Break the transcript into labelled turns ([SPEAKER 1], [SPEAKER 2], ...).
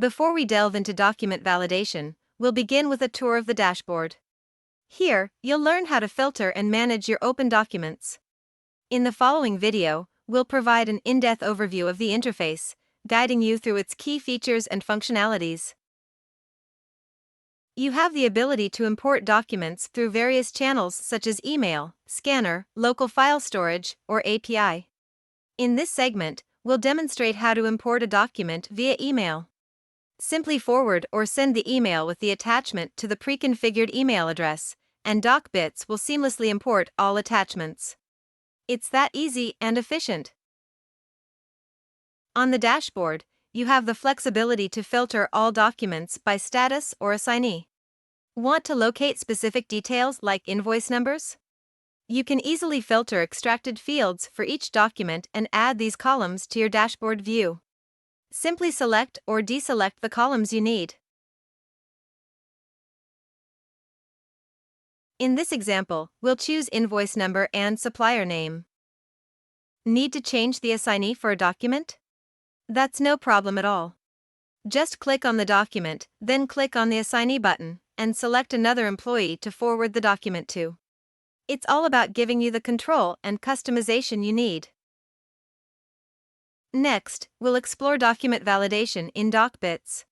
[SPEAKER 1] Before we delve into document validation, we'll begin with a tour of the dashboard. Here, you'll learn how to filter and manage your open documents. In the following video, we'll provide an in-depth overview of the interface, guiding you through its key features and functionalities. You have the ability to import documents through various channels such as email, scanner, local file storage, or API. In this segment, we'll demonstrate how to import a document via email. Simply forward or send the email with the attachment to the pre-configured email address, and DocBits will seamlessly import all attachments. It's that easy and efficient. On the dashboard, you have the flexibility to filter all documents by status or assignee. Want to locate specific details like invoice numbers? You can easily filter extracted fields for each document and add these columns to your dashboard view. Simply select or deselect the columns you need. In this example, we'll choose invoice number and supplier name. Need to change the assignee for a document? That's no problem at all. Just click on the document, then click on the assignee button, and select another employee to forward the document to. It's all about giving you the control and customization you need. Next, we'll explore document validation in DocBits.